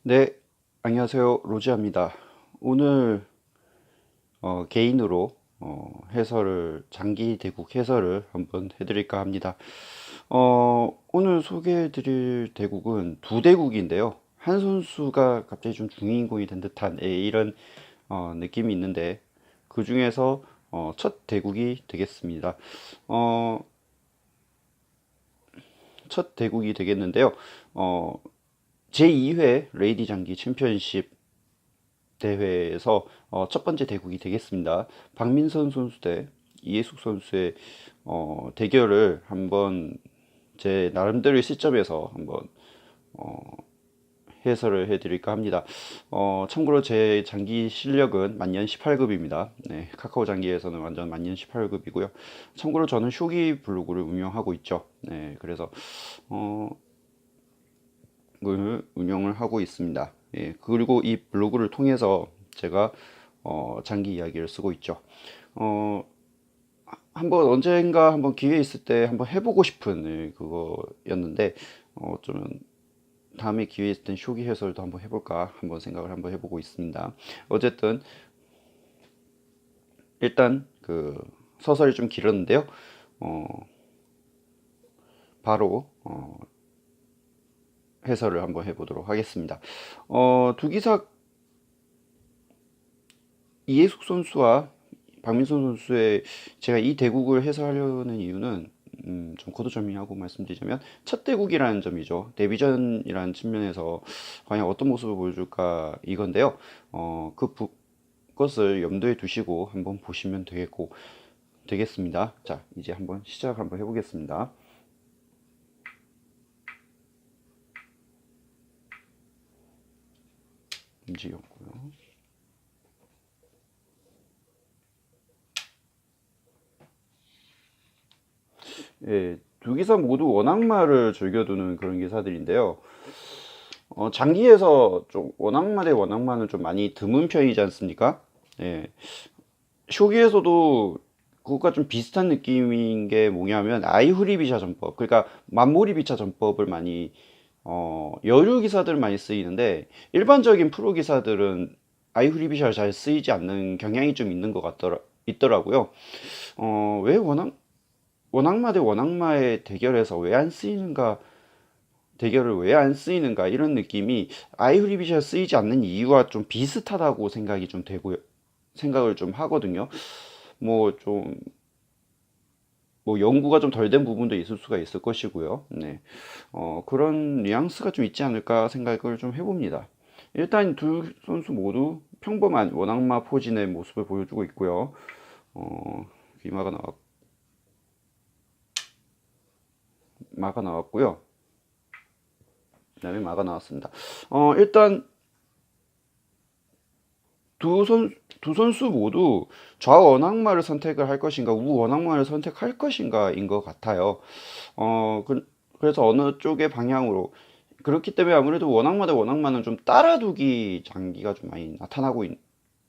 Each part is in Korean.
네, 안녕하세요. 로지아입니다. 오늘 개인으로 장기 대국 해설을 한번 해드릴까 합니다. 오늘 소개해드릴 대국은 두 대국인데요. 한 선수가 갑자기 좀 주인공이 된 듯한 이런 느낌이 있는데 그 중에서 첫 대국이 되겠습니다. 어, 첫 대국이 되겠는데요. 제2회 레이디 장기 챔피언십 대회에서 첫 번째 대국이 되겠습니다. 박민선 선수 대 이해숙 선수의 대결을 한번 제 나름대로의 시점에서 한번 해설을 해드릴까 합니다. 참고로 제 장기 실력은 만년 18급입니다. 네, 카카오 장기에서는 완전 만년 18급이고요. 참고로 저는 쇼기 블로그를 운영하고 있죠. 네, 그래서 어, 운영을 하고 있습니다. 예, 그리고 이 블로그를 통해서 제가 장기 이야기를 쓰고 있죠. 어, 한번 언젠가 한번 기회 있을 때 한번 해보고 싶은 그거였는데 좀 다음에 기회 있을 땐 쇼기 해설도 한번 해볼까 한번 생각을 한번 해보고 있습니다. 어쨌든 일단 그 서설이 좀 길었는데요. 어, 바로 해설을 한번 해보도록 하겠습니다. 두 기사 이해숙 선수와 박민선 선수의 제가 이 대국을 해설하려는 이유는 좀 거두절미하고 말씀드리자면 첫 대국이라는 점이죠. 데뷔전이라는 측면에서 과연 어떤 모습을 보여줄까 이건데요. 그것을 염두에 두시고 한번 보시면 되겠습니다. 자, 이제 한번 시작 한번 해보겠습니다. 움직였고요. 예, 두 기사 모두 원악마를 즐겨두는 그런 기사들인데요. 장기에서 좀 원악마 대 원악마는 좀 많이 드문 편이지 않습니까? 예, 쇼기에서도 그것과 좀 비슷한 느낌인 게 뭐냐면 아이후리비샤 전법, 그러니까 만모리비차 전법을 많이 여류 기사들 많이 쓰이는데 일반적인 프로 기사들은 아이후리비샤를 잘 쓰이지 않는 경향이 좀 있는 것 있더라고요. 왜 원악마 대 원악마의 대결에서 왜 안 쓰이는가, 대결을 왜 안 쓰이는가 이런 느낌이 아이후리비샤 쓰이지 않는 이유와 좀 비슷하다고 생각이 좀 되고요. 생각을 좀 하거든요. 뭐 좀 뭐 연구가 좀 덜 된 부분도 있을 수가 있을 것이고요. 네. 그런 뉘앙스가 좀 있지 않을까 생각을 좀 해봅니다. 일단 두 선수 모두 평범한 원악마 포진의 모습을 보여주고 있고요. 귀마가 마가 나왔고요. 그다음에 마가 나왔습니다. 일단 두 선수 모두 좌원악마를 선택을 할 것인가, 우원악마를 선택할 것인가인 것 같아요. 그래서 어느 쪽의 방향으로, 그렇기 때문에 아무래도 원악마 대 원악마는 좀 따라두기 장기가 좀 많이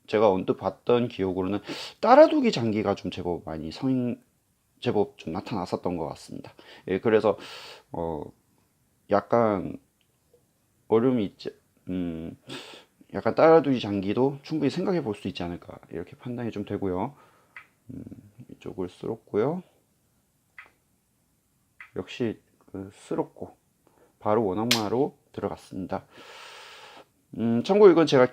제가 언뜻 봤던 기억으로는 따라두기 장기가 좀 제법 좀 나타났었던 것 같습니다. 예, 그래서, 어, 약간 어려움이 있지, 음, 약간 따라두기 장기도 충분히 생각해 볼 수 있지 않을까 이렇게 판단이 좀 되고요. 이쪽을 쓸었고요. 역시 쓸었고 바로 원악마로 들어갔습니다. 참고로 이건 제가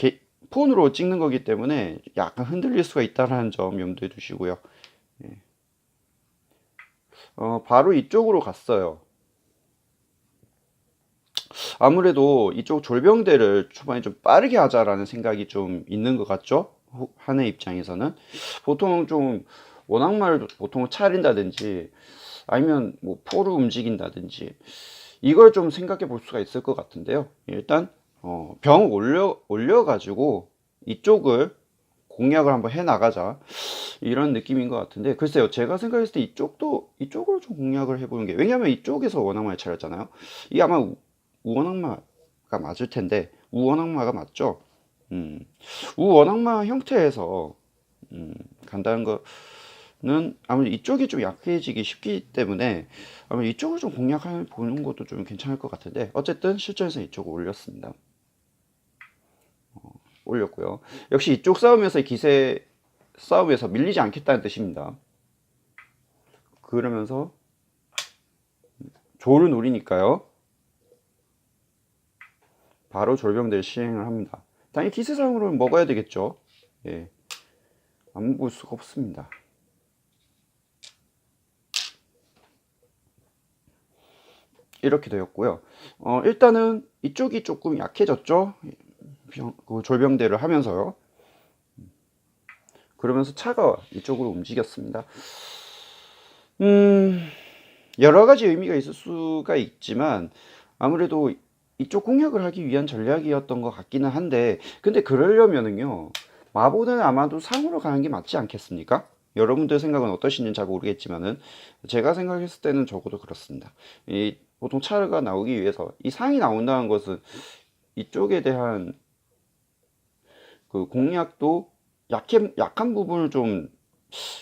폰으로 찍는 거기 때문에 약간 흔들릴 수가 있다는 점 염두에 두시고요. 바로 이쪽으로 갔어요. 아무래도 이쪽 졸병대를 초반에 좀 빠르게 하자라는 생각이 좀 있는 것 같죠? 한의 입장에서는 보통 좀 원악마를 보통 차린다든지 아니면 뭐 포를 움직인다든지 이걸 좀 생각해 볼 수가 있을 것 같은데요. 일단 병 올려가지고 이쪽을 공략을 한번 해 나가자 이런 느낌인 것 같은데, 글쎄요, 제가 생각했을 때 이쪽으로 좀 공략을 해보는 게, 왜냐면 이쪽에서 원악마를 차렸잖아요. 이게 아마 우원악마가 맞을 텐데 우원악마가 맞죠. 음, 우원악마 형태에서 간다는 거는 아무래도 이쪽이 좀 약해지기 쉽기 때문에 아마 이쪽을 좀 공략해 보는 것도 좀 괜찮을 것 같은데, 어쨌든 실전에서 이쪽을 올렸습니다. 올렸고요. 역시 이쪽 싸움에서 기세 싸움에서 밀리지 않겠다는 뜻입니다. 그러면서 조를 노리니까요. 바로 졸병대를 시행을 합니다. 당연히 기세상으로는 먹어야 되겠죠. 예. 안 먹을 수가 없습니다. 이렇게 되었고요. 일단은 이쪽이 조금 약해졌죠. 그 졸병대를 하면서요. 그러면서 차가 이쪽으로 움직였습니다. 여러 가지 의미가 있을 수가 있지만 아무래도 이쪽 공략을 하기 위한 전략이었던 것 같기는 한데, 근데 그러려면은요, 마보는 아마도 상으로 가는 게 맞지 않겠습니까? 여러분들 생각은 어떠신지는 잘 모르겠지만은 제가 생각했을 때는 적어도 그렇습니다. 보통 차가 나오기 위해서 이 상이 나온다는 것은 이쪽에 대한 그 공략도 약한 부분을 좀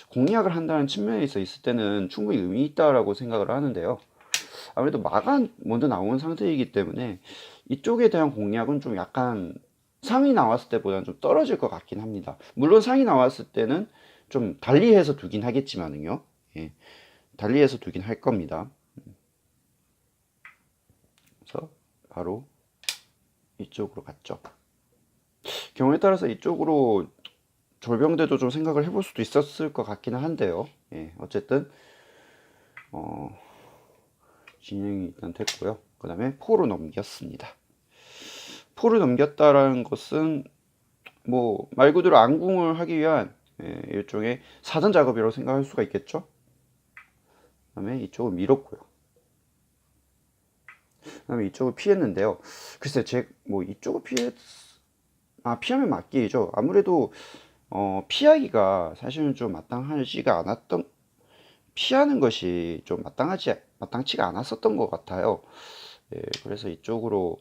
공략을 한다는 측면에서 있을 때는 충분히 의미 있다라고 생각을 하는데요. 아무래도 마가 먼저 나온 상태이기 때문에 이쪽에 대한 공략은 좀 약간 상이 나왔을 때보다는 좀 떨어질 것 같긴 합니다. 물론 상이 나왔을 때는 좀 달리해서 두긴 하겠지만은요. 예, 달리해서 두긴 할 겁니다. 그래서 바로 이쪽으로 갔죠. 경우에 따라서 이쪽으로 졸병대도 좀 생각을 해볼 수도 있었을 것 같기는 한데요. 예, 어쨌든 진행이 일단 됐고요. 그 다음에 포로 넘겼습니다. 포를 넘겼다라는 것은 뭐 말 그대로 안궁을 하기 위한 일종의 사전 작업이라고 생각할 수가 있겠죠. 그 다음에 이쪽을 밀었고요. 그 다음에 이쪽을 피했는데요. 글쎄 뭐 이쪽을 피하면 맞기죠. 아무래도 피하기가 사실은 좀 마땅하지가 않았던, 피하는 것이 좀 마땅치가 않았었던 것 같아요. 예, 그래서 이쪽으로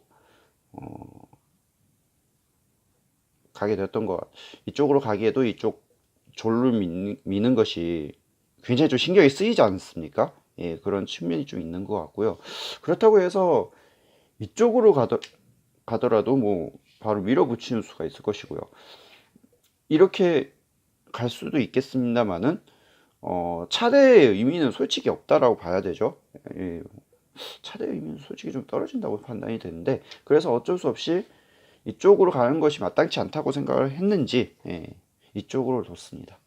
가게 되었던 것, 이쪽으로 가기에도 이쪽 졸을 미는 것이 굉장히 좀 신경이 쓰이지 않습니까? 예, 그런 측면이 좀 있는 것 같고요. 그렇다고 해서 이쪽으로 가더라도 뭐 바로 밀어붙이는 수가 있을 것이고요. 이렇게 갈 수도 있겠습니다만은 차대의 의미는 솔직히 없다라고 봐야 되죠. 예, 차대의 의미는 솔직히 좀 떨어진다고 판단이 되는데, 그래서 어쩔 수 없이 이쪽으로 가는 것이 마땅치 않다고 생각을 했는지 이쪽으로 뒀습니다.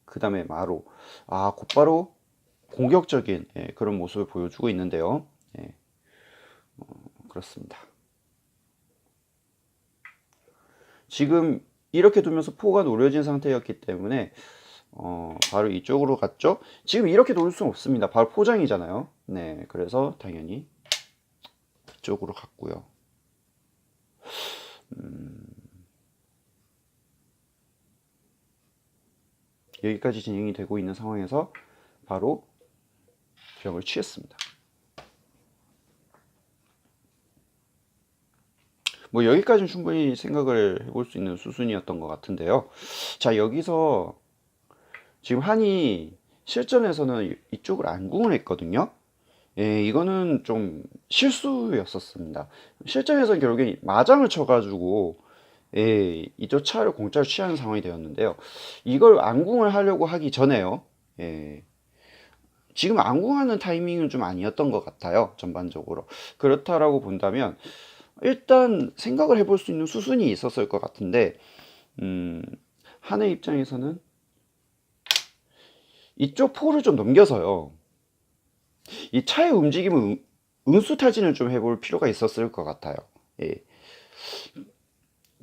그 다음에 마로, 곧바로 공격적인 그런 모습을 보여주고 있는데요. 그렇습니다. 지금 이렇게 두면서 포가 노려진 상태였기 때문에 바로 이쪽으로 갔죠. 지금 이렇게 놓을 수는 없습니다. 바로 포장이잖아요. 네, 그래서 당연히 이쪽으로 갔고요. 여기까지 진행이 되고 있는 상황에서 바로 병을 취했습니다. 뭐 여기까지는 충분히 생각을 해볼 수 있는 수순이었던 것 같은데요. 자, 여기서 지금 한이 실전에서는 이쪽을 안궁을 했거든요. 예, 이거는 좀 실수였었습니다. 실전에서는 결국에 마장을 쳐가지고 예, 이쪽 차를 공짜로 취하는 상황이 되었는데요. 이걸 안궁을 하려고 하기 전에요. 예, 지금 안궁하는 타이밍은 좀 아니었던 것 같아요. 전반적으로. 그렇다라고 본다면 일단 생각을 해볼 수 있는 수순이 있었을 것 같은데, 한의 입장에서는 이쪽 포를 좀 넘겨서요, 이 차의 움직임을 응수타진을 좀 해볼 필요가 있었을 것 같아요. 예.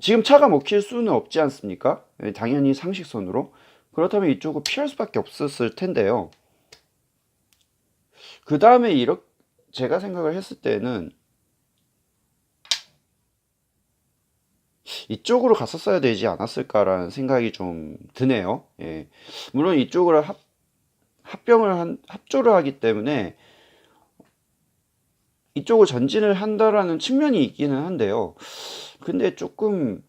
지금 차가 먹힐 수는 없지 않습니까? 예, 당연히 상식선으로. 그렇다면 이쪽을 피할 수밖에 없었을 텐데요. 그 다음에 제가 생각을 했을 때는 이쪽으로 갔었어야 되지 않았을까라는 생각이 좀 드네요. 예. 물론 이쪽으로 합조를 하기 때문에 이쪽을 전진을 한다라는 측면이 있기는 한데요. 근데 조금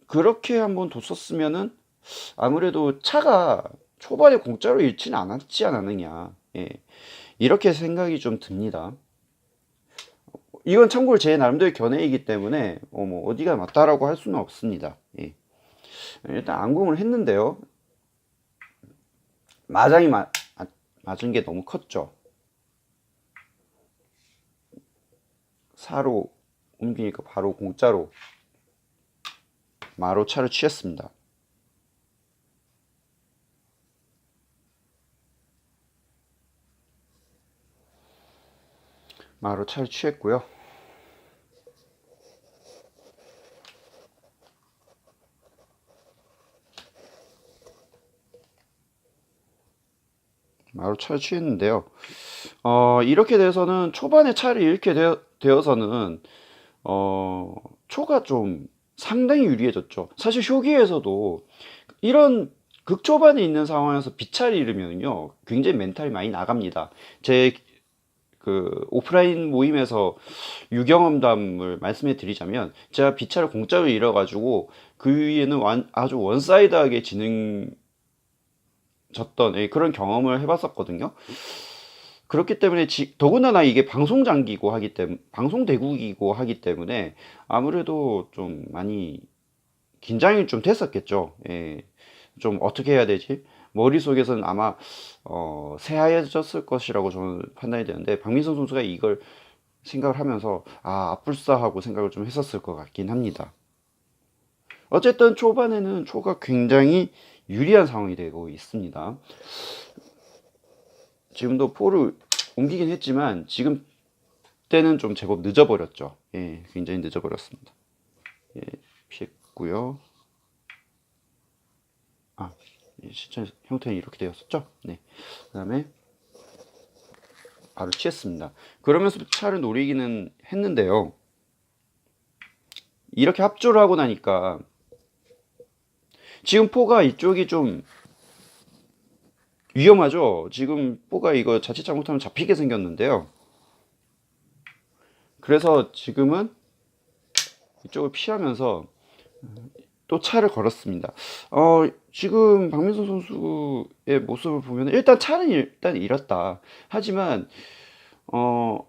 그렇게 한번 뒀었으면은 아무래도 차가 초반에 공짜로 잃지는 않았지 않았느냐. 예. 이렇게 생각이 좀 듭니다. 이건 참고로 제 나름대로 견해이기 때문에 뭐 어디가 맞다라고 할 수는 없습니다. 예. 일단 안궁을 했는데요. 마장이 맞은 게 너무 컸죠. 4로 옮기니까 바로 공짜로 마로 차를 취했습니다. 마로 차를 취했고요. 마로 차를 취했는데요. 이렇게 돼서는 초반에 차를 잃게 되어서는 초가 좀 상당히 유리해졌죠. 사실 쇼기에서도 이런 극초반에 있는 상황에서 비차를 잃으면요 굉장히 멘탈이 많이 나갑니다. 제 그 오프라인 모임에서 유경험담을 말씀해 드리자면, 제가 비차를 공짜로 잃어가지고 그 위에는 아주 원사이드하게 졌던 그런 경험을 해봤었거든요. 그렇기 때문에 더군다나 이게 방송 장기고 하기 때문에, 방송 대국이고 하기 때문에 아무래도 좀 많이 긴장이 좀 됐었겠죠. 예. 좀 어떻게 해야 되지? 머릿속에서는 아마 새하얘졌을 것이라고 저는 판단이 되는데, 박민성 선수가 이걸 생각을 하면서 아뿔싸하고 생각을 좀 했었을 것 같긴 합니다. 어쨌든 초반에는 초가 굉장히 유리한 상황이 되고 있습니다. 지금도 포를 옮기긴 했지만 지금 때는 좀 제법 늦어버렸죠. 예, 굉장히 늦어버렸습니다. 예, 피했고요. 실전 형태는 이렇게 되었었죠. 네. 그 다음에 바로 취했습니다. 그러면서 차를 노리기는 했는데요. 이렇게 합조를 하고 나니까 지금 포가 이쪽이 좀 위험하죠. 지금 포가 이거 자칫 잘못하면 잡히게 생겼는데요. 그래서 지금은 이쪽을 피하면서 또 차를 걸었습니다. 지금 박민수 선수의 모습을 보면 일단 차는 일단 잃었다. 하지만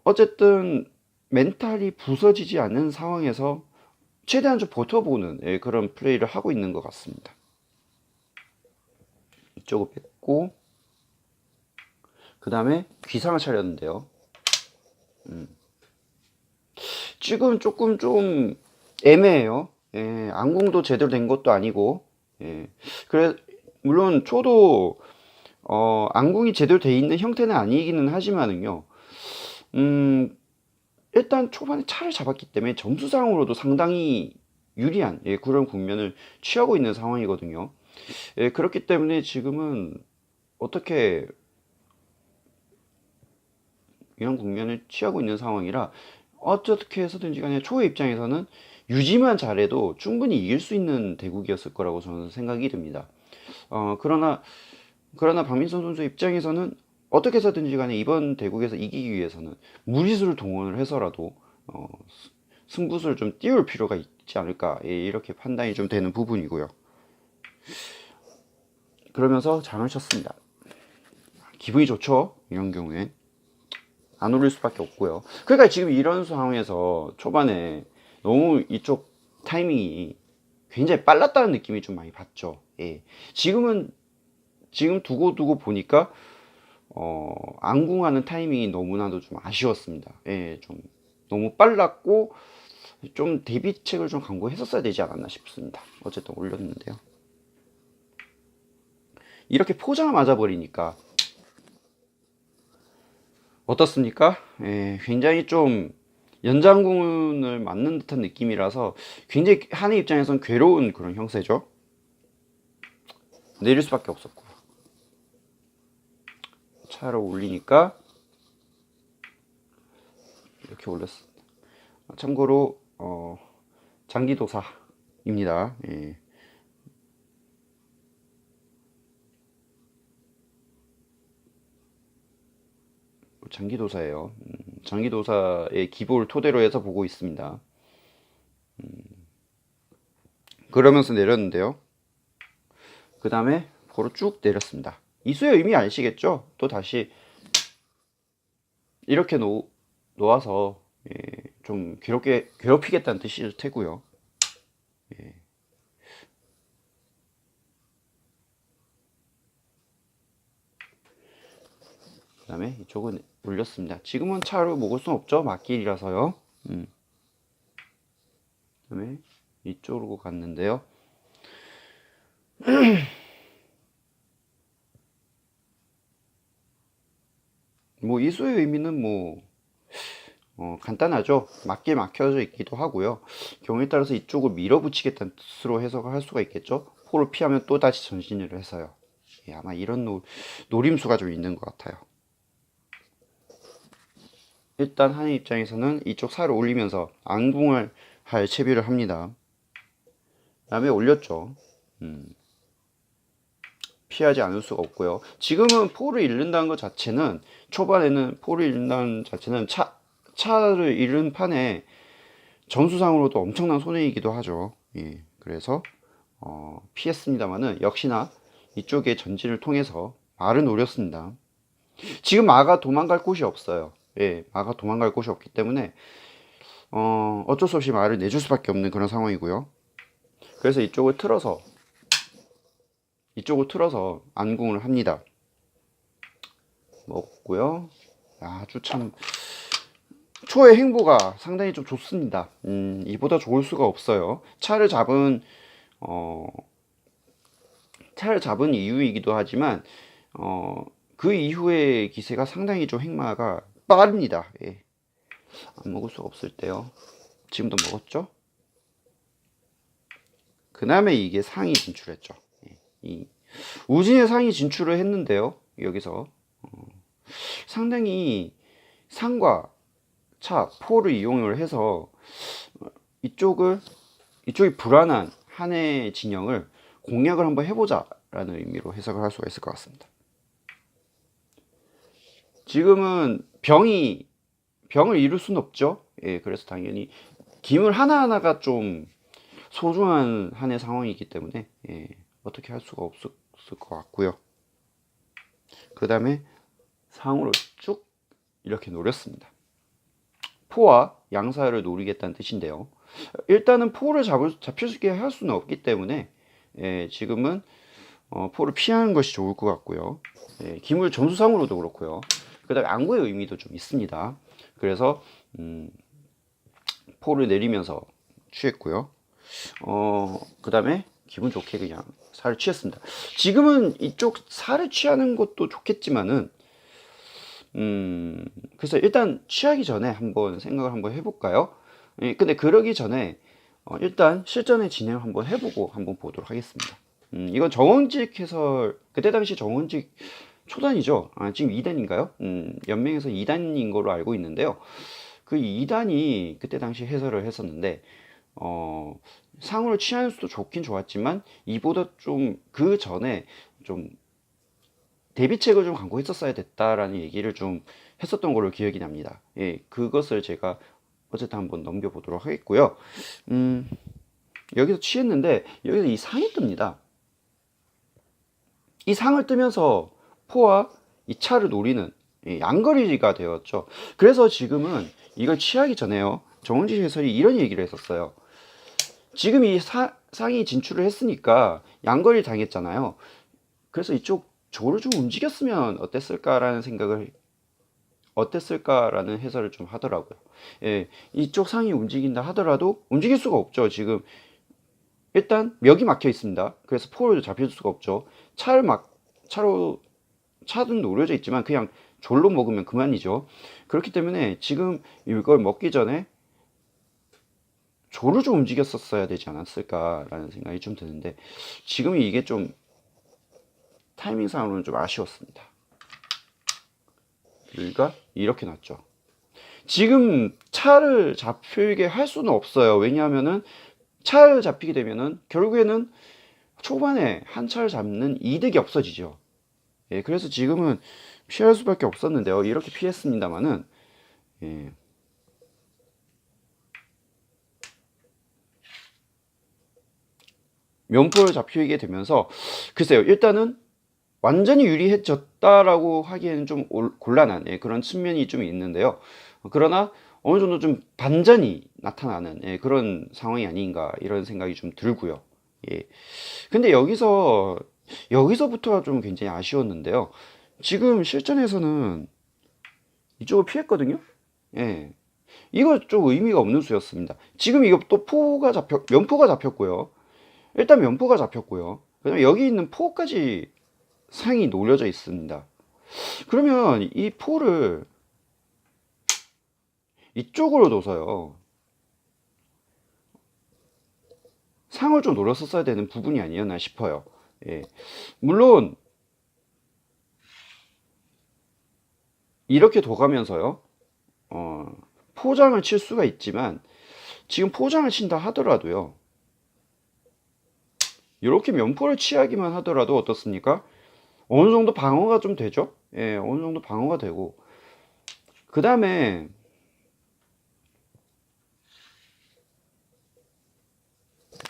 어쨌든 멘탈이 부서지지 않는 상황에서 최대한 좀 버텨보는 그런 플레이를 하고 있는 것 같습니다. 이쪽을 뺐고 그 다음에 귀상을 차렸는데요. 지금 조금 좀 애매해요. 예, 안궁도 제대로 된 것도 아니고, 예. 그래, 물론 초도 안궁이 제대로 돼 있는 형태는 아니기는 하지만은요. 일단 초반에 차를 잡았기 때문에 점수상으로도 상당히 유리한 그런 국면을 취하고 있는 상황이거든요. 예, 그렇기 때문에 지금은 어떻게 이런 국면을 취하고 있는 상황이라 어떻게 해서든지 간에 초의 입장에서는 유지만 잘해도 충분히 이길 수 있는 대국이었을 거라고 저는 생각이 듭니다. 그러나 박민선 선수 입장에서는 어떻게 해서든지 간에 이번 대국에서 이기기 위해서는 무리수를 동원을 해서라도 승부수를 좀 띄울 필요가 있지 않을까, 이렇게 판단이 좀 되는 부분이고요. 그러면서 장을 쳤습니다. 기분이 좋죠, 이런 경우엔. 안 올릴 수밖에 없고요. 그러니까 지금 이런 상황에서 초반에 너무 이쪽 타이밍이 굉장히 빨랐다는 느낌이 좀 많이 받죠. 예. 지금 두고 보니까 안궁하는 타이밍이 너무나도 좀 아쉬웠습니다. 예, 좀 너무 빨랐고 좀 대비책을 좀 강구했었어야 되지 않았나 싶습니다. 어쨌든 올렸는데요. 이렇게 포장을 맞아버리니까 어떻습니까? 예, 굉장히 좀 연장군을 맞는 듯한 느낌이라서 굉장히 한의 입장에선 괴로운 그런 형세죠. 내릴 수밖에 없었고, 차를 올리니까 이렇게 올렸습니다. 참고로 장기도사입니다. 예. 장기도사예요. 장기도사의 기보를 토대로 해서 보고 있습니다. 그러면서 내렸는데요. 그 다음에 바로 쭉 내렸습니다. 이수의 의미 아시겠죠? 또 다시 이렇게 놓아서 좀 괴롭히겠다는 뜻일 테고요. 예. 그 다음에 이쪽은 올렸습니다. 지금은 차로 먹을 순 없죠. 맞길이라서요. 그 다음에 이쪽으로 갔는데요. 뭐 이수의 의미는 뭐 간단하죠. 맞게 막혀져 있기도 하고요. 경우에 따라서 이쪽을 밀어붙이겠다는 뜻으로 해석을 할 수가 있겠죠. 포를 피하면 또 다시 전진을 해서요. 예, 아마 이런 노림수가 좀 있는 것 같아요. 일단 하는 입장에서는 이쪽 살을 올리면서 안궁을 할 채비를 합니다. 그 다음에 올렸죠. 피하지 않을 수가 없고요. 지금은 포를 잃는다는 것 자체는, 초반에는 포를 잃는다는 자체는 차를 잃은 판에 점수상으로도 엄청난 손해이기도 하죠. 예, 그래서 피했습니다만은 역시나 이쪽의 전진을 통해서 말을 노렸습니다. 지금 마가 도망갈 곳이 없어요. 예, 마가 도망갈 곳이 없기 때문에 어쩔 수 없이 말을 내줄 수밖에 없는 그런 상황이고요. 그래서 이쪽을 틀어서 안궁을 합니다. 먹고요. 아주 참 초의 행보가 상당히 좀 좋습니다. 이보다 좋을 수가 없어요. 차를 잡은 이유이기도 하지만 그 이후의 기세가 상당히 좀 행마가 빠릅니다. 예. 안 먹을 수가 없을 때요. 지금도 먹었죠? 그 다음에 이게 상이 진출했죠. 이 우진의 상이 진출을 했는데요. 여기서 상당히 상과 차, 포를 이용을 해서 이쪽이 불안한 한의 진영을 공략을 한번 해보자 라는 의미로 해석을 할 수가 있을 것 같습니다. 지금은 병을 이룰 수는 없죠. 예, 그래서 당연히 기물 하나하나가 좀 소중한 한의 상황이기 때문에 예, 어떻게 할 수가 없을 것 같고요. 그 다음에 상으로 쭉 이렇게 노렸습니다. 포와 양사를 노리겠다는 뜻인데요. 일단은 포를 잡힐 수 있게 할 수는 없기 때문에 예, 지금은 포를 피하는 것이 좋을 것 같고요. 예, 기물 점수상으로도 그렇고요. 그 다음에 안구의 의미도 좀 있습니다. 그래서 포를 내리면서 취했고요. 그 다음에 기분 좋게 그냥 살을 취했습니다. 지금은 이쪽 살을 취하는 것도 좋겠지만은 그래서 일단 취하기 전에 한번 생각을 한번 해볼까요? 예, 근데 그러기 전에 일단 실전의 진행을 한번 해보고 한번 보도록 하겠습니다. 이건 정원직 해설, 그때 당시 정원직 초단이죠. 지금 2단인가요? 연맹에서 2단인 걸로 알고 있는데요. 그 2단이 그때 당시 해설을 했었는데 상으로 취하는 수도 좋긴 좋았지만 이보다 좀 그 전에 좀 대비책을 좀 강구했었어야 됐다라는 얘기를 좀 했었던 걸로 기억이 납니다. 예, 그것을 제가 어쨌든 한번 넘겨보도록 하겠고요. 여기서 취했는데 여기서 이 상이 뜹니다. 이 상을 뜨면서 포와 이 차를 노리는 양거리가 되었죠. 그래서 지금은 이걸 취하기 전에요. 정은지 해설이 이런 얘기를 했었어요. 지금 이 상이 진출을 했으니까 양거리를 당했잖아요. 그래서 이쪽 조를 좀 움직였으면 어땠을까라는 해설을 좀 하더라고요. 예, 이쪽 상이 움직인다 하더라도 움직일 수가 없죠. 지금 일단 멱이 막혀 있습니다. 그래서 포를 잡힐 수가 없죠. 차는 노려져 있지만 그냥 졸로 먹으면 그만이죠. 그렇기 때문에 지금 이걸 먹기 전에 조를 좀 움직였었어야 되지 않았을까라는 생각이 좀 드는데 지금 이게 좀 타이밍상으로는 좀 아쉬웠습니다. 여기가 이렇게 났죠. 지금 차를 잡히게 할 수는 없어요. 왜냐하면은 차를 잡히게 되면은 결국에는 초반에 한 차를 잡는 이득이 없어지죠. 예, 그래서 지금은 피할 수밖에 없었는데요. 이렇게 피했습니다만은 예. 면포를 잡히게 되면서 글쎄요. 일단은 완전히 유리해졌다라고 하기에는 좀 곤란한 그런 측면이 좀 있는데요. 그러나 어느 정도 좀 반전이 나타나는 그런 상황이 아닌가 이런 생각이 좀 들고요. 예. 근데 여기서부터가 좀 굉장히 아쉬웠는데요. 지금 실전에서는 이쪽을 피했거든요. 예. 이거 좀 의미가 없는 수였습니다. 지금 이거 또 면포가 잡혔고요. 일단 면포가 잡혔고요. 그다음에 여기 있는 포까지 상이 놓여져 있습니다. 그러면 이 포를 이쪽으로 둬서요. 상을 좀 노렸었어야 되는 부분이 아니었나 싶어요. 예. 물론 이렇게 둬가면서요. 포장을 칠 수가 있지만 지금 포장을 친다 하더라도요. 이렇게 면포를 취하기만 하더라도 어떻습니까? 어느 정도 방어가 좀 되죠? 예, 어느 정도 방어가 되고 그 다음에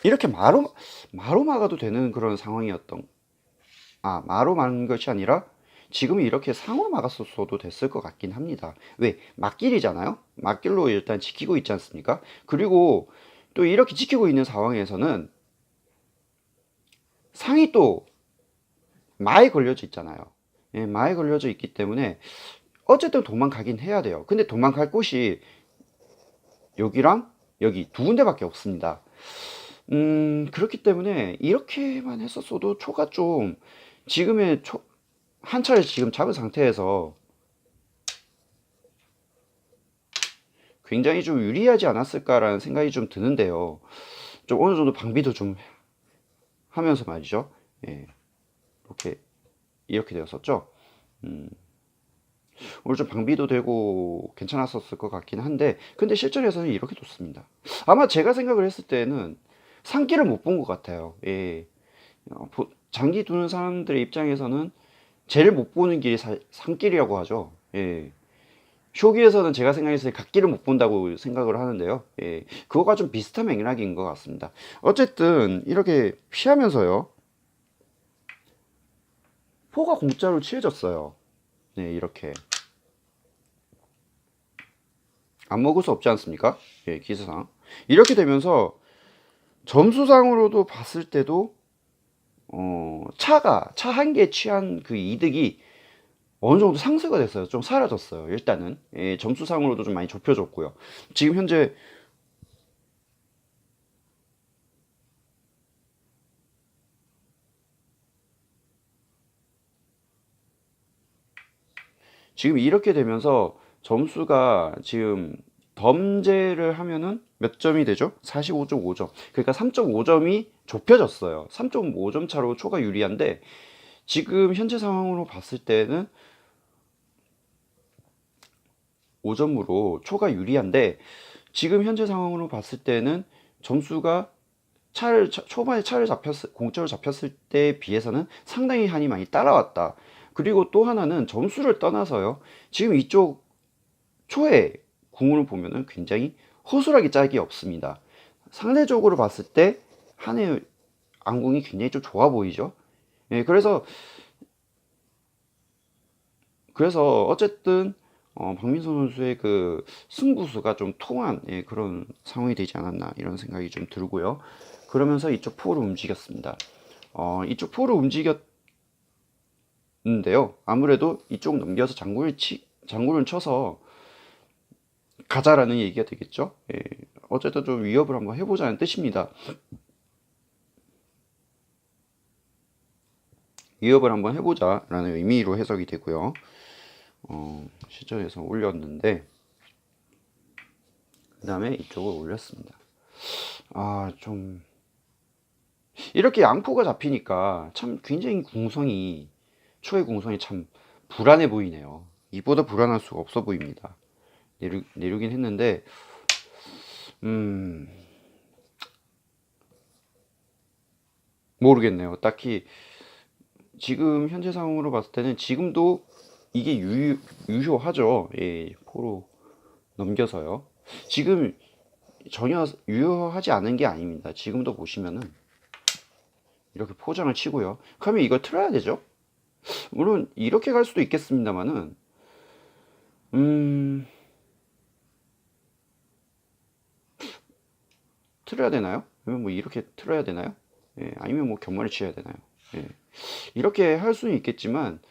이렇게 마로 막아도 되는 그런 상황이었던 마로 막은 것이 아니라 지금 이렇게 상으로 막았었어도 됐을 것 같긴 합니다. 왜? 막길이잖아요. 막길로 일단 지키고 있지 않습니까? 그리고 또 이렇게 지키고 있는 상황에서는 상이 또 마에 걸려져 있잖아요. 예, 마에 걸려져 있기 때문에 어쨌든 도망가긴 해야 돼요. 근데 도망갈 곳이 여기랑 여기 두 군데밖에 없습니다. 그렇기 때문에 이렇게만 했었어도 초가 좀 지금의 한 차례 지금 잡은 상태에서 굉장히 좀 유리하지 않았을까라는 생각이 좀 드는데요. 좀 어느 정도 방비도 좀 하면서 말이죠. 예, 이렇게 되었었죠. 오늘 좀 방비도 되고 괜찮았었을 것 같긴 한데, 근데 실전에서는 이렇게 뒀습니다. 아마 제가 생각을 했을 때는 상기를 못 본 것 같아요. 예. 장기 두는 사람들의 입장에서는 제일 못 보는 길이 산길이라고 하죠. 예. 쇼기에서는 제가 생각했을 때 각기를 못 본다고 생각을 하는데요. 예. 그거가 좀 비슷한 맥락인 것 같습니다. 어쨌든 이렇게 피하면서요. 포가 공짜로 취해졌어요. 네, 이렇게. 안 먹을 수 없지 않습니까? 예, 기세상. 이렇게 되면서 점수상으로도 봤을 때도 차 한 개 취한 그 이득이 어느 정도 상쇄가 됐어요. 좀 사라졌어요. 일단은 예, 점수상으로도 좀 많이 좁혀졌고요. 지금 현재 지금 이렇게 되면서 점수가 지금 덤제를 하면은 몇 점이 되죠? 45.5점. 그러니까 3.5점이 좁혀졌어요. 3.5점 차로 초가 유리한데 지금 현재 상황으로 봤을 때는 5점으로 초가 유리한데 지금 현재 상황으로 봤을 때는 점수가 초반에 공짜로 잡혔을 때에 비해서는 상당히 한이 많이 따라왔다. 그리고 또 하나는 점수를 떠나서요. 지금 이쪽 초에 궁을 보면은 굉장히 허술하게 짝이 없습니다. 상대적으로 봤을 때 한의 안궁이 굉장히 좀 좋아 보이죠. 예, 그래서 어쨌든 박민수 선수의 그 승부수가 좀 통한 그런 상황이 되지 않았나 이런 생각이 좀 들고요. 그러면서 이쪽 포를 움직였습니다. 이쪽 포를 움직였는데요. 아무래도 이쪽 넘겨서 장구를 쳐서 가자라는 얘기가 되겠죠. 예, 어쨌든 좀 위협을 한번 해보자는 뜻입니다. 위협을 한번 해보자라는 의미로 해석이 되고요. 시절에서 올렸는데 그 다음에 이쪽을 올렸습니다. 좀 이렇게 양포가 잡히니까 참 굉장히 초의 궁성이 참 불안해 보이네요. 이보다 불안할 수가 없어 보입니다. 내리긴 했는데 모르겠네요. 딱히 지금 현재 상황으로 봤을 때는 지금도 이게 유효하죠. 예, 포로 넘겨서요. 지금 전혀 유효하지 않은 게 아닙니다. 지금도 보시면은 이렇게 포장을 치고요. 그러면 이걸 틀어야 되죠. 물론 이렇게 갈 수도 있겠습니다만은 틀어야 되나요? 아니면 뭐 이렇게 틀어야 되나요? 예, 아니면 뭐 견마를 취해야 되나요? 예, 이렇게 할 수는 있겠지만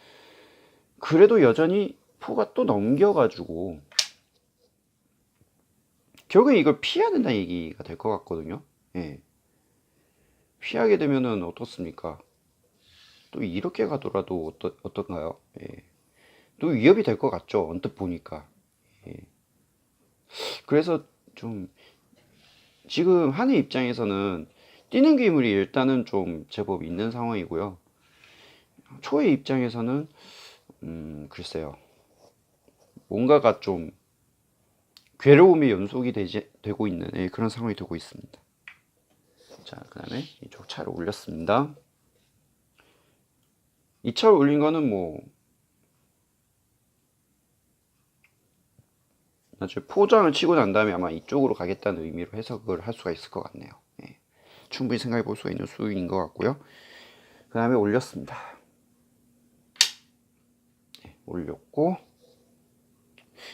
그래도 여전히 포가 또 넘겨가지고 결국엔 이걸 피해야 된다는 얘기가 될 것 같거든요. 예, 피하게 되면은 어떻습니까? 또 이렇게 가더라도 어떤가요? 예, 또 위협이 될 것 같죠. 언뜻 보니까. 예, 그래서 좀 지금 한의 입장에서는 뛰는 괴물이 일단은 좀 제법 있는 상황이고요. 초의 입장에서는 글쎄요. 뭔가가 좀 괴로움이 연속이 되고 있는 그런 상황이 되고 있습니다. 자, 그 다음에 이쪽 차를 올렸습니다. 이 차를 올린 거는 뭐 나중에 포장을 치고 난 다음에 아마 이쪽으로 가겠다는 의미로 해석을 할 수가 있을 것 같네요. 예, 충분히 생각해 볼 수 있는 수익인 것 같고요. 그 다음에 올렸습니다. 예, 올렸고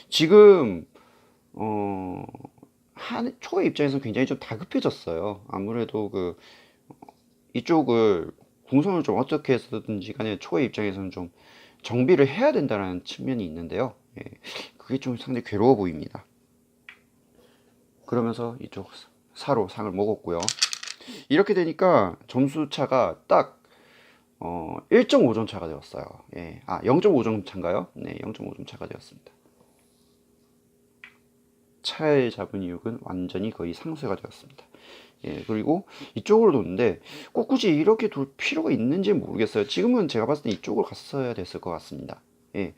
지금 초의 입장에서 굉장히 좀 다급해졌어요. 아무래도 이쪽을 궁선을 좀 어떻게 해서든지 간에 초의 입장에서는 좀 정비를 해야 된다는 측면이 있는데요. 예, 그게 좀 상당히 괴로워 보입니다. 그러면서 이쪽 사로 상을 먹었고요. 이렇게 되니까 점수 차가 딱 1.5점 차가 되었어요. 예, 0.5점 차인가요? 네, 0.5점 차가 되었습니다. 차를 잡은 이유는 완전히 거의 상쇄가 되었습니다. 예, 그리고 이쪽으로 도는데 꼭 굳이 이렇게 돌 필요가 있는지 모르겠어요. 지금은 제가 봤을 때 이쪽으로 갔어야 됐을 것 같습니다. 예,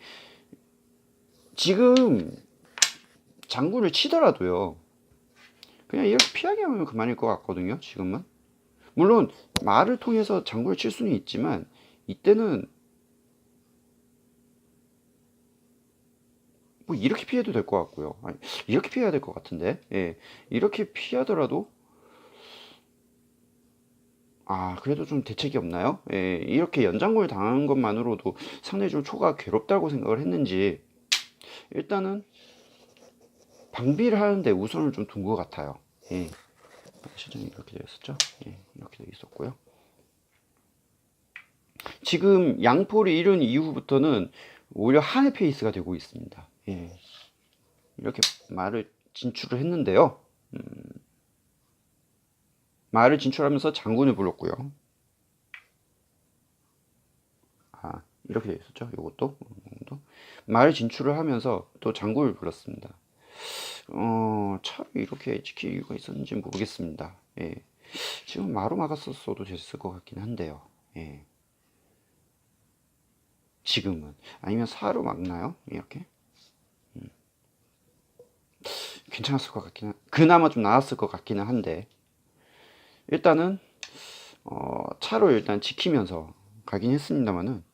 지금 장구를 치더라도요, 그냥 이렇게 피하게 하면 그만일 것 같거든요. 지금은 물론 말을 통해서 장구를 칠 수는 있지만 이때는 뭐 이렇게 피해도 될 것 같고요. 아니, 이렇게 피해야 될 것 같은데. 예, 이렇게 피하더라도 그래도 좀 대책이 없나요? 예, 이렇게 연장골 당한 것만으로도 상당히 좀 초가 괴롭다고 생각을 했는지 일단은 방비를 하는데 우선을 좀 둔 것 같아요. 예, 시장이 이렇게 되어 있었죠. 예, 이렇게 되어 있었고요. 지금 양포를 잃은 이후부터는 오히려 한의 페이스가 되고 있습니다. 예, 이렇게 말을 진출을 했는데요. 말을 진출하면서 장군을 불렀고요. 이렇게 되어 있었죠. 요것도 말을 진출을 하면서 또 장군을 불렀습니다. 차를 이렇게 지킬 이유가 있었는지 모르겠습니다. 예, 지금 마로 막았었어도 됐을 것 같긴 한데요. 예, 지금은 아니면 사로 막나요? 이렇게 괜찮았을 것 같기는, 그나마 좀 나았을 것 같기는 한데 일단은 차로 일단 지키면서 가긴 했습니다만은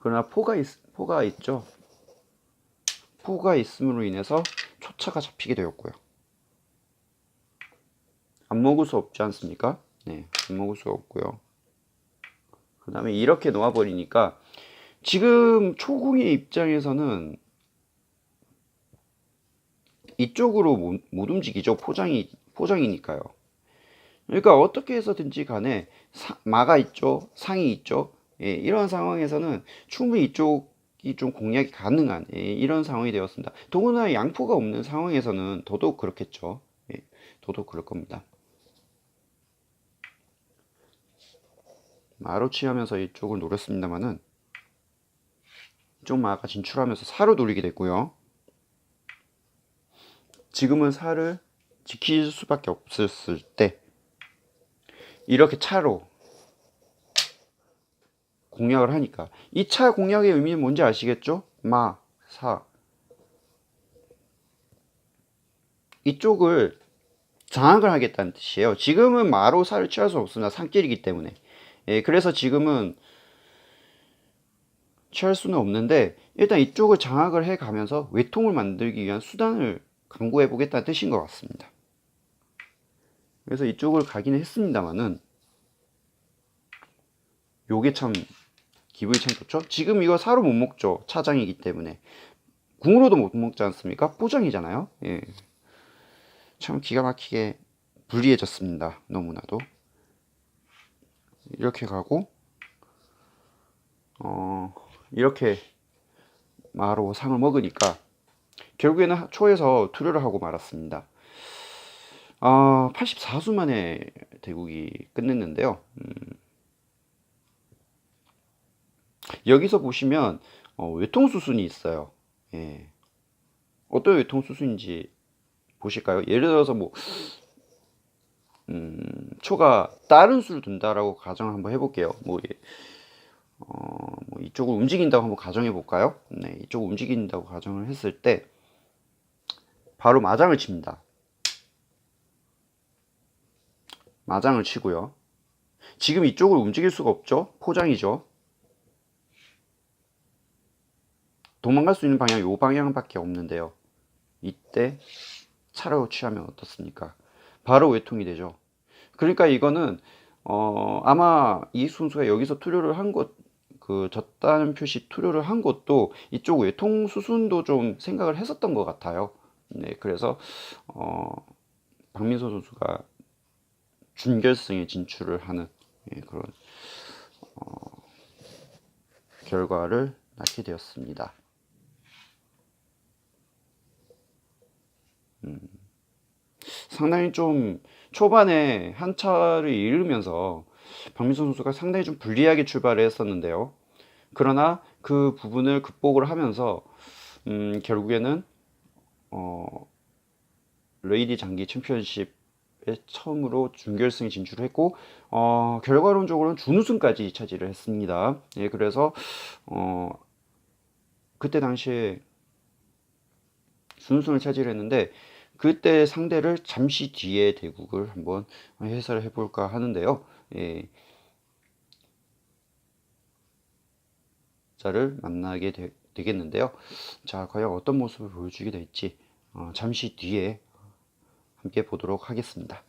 그러나 포가 있죠. 포가 있음으로 인해서 초차가 잡히게 되었고요. 안 먹을 수 없지 않습니까? 네, 안 먹을 수 없고요. 그 다음에 이렇게 놓아버리니까 지금 초궁의 입장에서는 이쪽으로 못 움직이죠. 포장이니까요. 그러니까 어떻게 해서든지 간에 마가 있죠. 상이 있죠. 예, 이런 상황에서는 충분히 이쪽이 좀 공략이 가능한 이런 상황이 되었습니다. 더구나 양포가 없는 상황에서는 더더욱 그렇겠죠. 예, 더더욱 그럴 겁니다. 마로 취하면서 이쪽을 노렸습니다만은 이쪽 마가 진출하면서 사로 돌리게 됐고요. 지금은 사를 지킬 수밖에 없었을 때 이렇게 차로 공략을 하니까 이 차 공략의 의미는 뭔지 아시겠죠? 마, 사 이쪽을 장악을 하겠다는 뜻이에요. 지금은 마로 사를 취할 수 없습니다. 상길이기 때문에. 예, 그래서 지금은 취할 수는 없는데 일단 이쪽을 장악을 해 가면서 외통을 만들기 위한 수단을 강구해 보겠다는 뜻인 것 같습니다. 그래서 이쪽을 가기는 했습니다만은 요게 참 기분이 참 좋죠. 지금 이거 사로 못 먹죠. 차장이기 때문에. 궁으로도 못 먹지 않습니까? 포장이잖아요. 예. 참 기가 막히게 불리해졌습니다. 너무나도. 이렇게 가고 이렇게 마로 상을 먹으니까 결국에는 초에서 투려를 하고 말았습니다. 84수 만에 대국이 끝냈는데요. 여기서 보시면 외통수순이 있어요. 예. 어떤 외통수순인지 보실까요? 예를 들어서 뭐 초가 다른 수를 둔다라고 가정을 한번 해볼게요. 뭐 이쪽을 움직인다고 한번 가정해 볼까요? 네, 이쪽을 움직인다고 가정을 했을 때 바로 마장을 칩니다. 마장을 치고요. 지금 이쪽을 움직일 수가 없죠? 포장이죠. 도망갈 수 있는 방향이 이 방향밖에 없는데요. 이때 차로 취하면 어떻습니까? 바로 외통이 되죠. 그러니까 이거는 아마 이 순수가 여기서 투료를 한 것, 그 졌다는 표시 투료를 한 것도 이쪽 외통 수순도 좀 생각을 했었던 것 같아요. 네, 그래서 박민서 선수가 준결승에 진출을 하는 그런 결과를 낳게 되었습니다. 상당히 좀 초반에 한 차를 잃으면서 박민서 선수가 상당히 좀 불리하게 출발을 했었는데요. 그러나 그 부분을 극복을 하면서 결국에는 레이디 장기 챔피언십에 처음으로 준결승에 진출을 했고 결과론적으로는 준우승까지 차지를 했습니다. 예, 그래서 그때 당시에 준우승을 차지를 했는데 그때 상대를 잠시 뒤에 대국을 한번 해설을 해볼까 하는데요. 예, 자를 만나게 되겠는데요. 자, 과연 어떤 모습을 보여주게 될지 잠시 뒤에 함께 보도록 하겠습니다.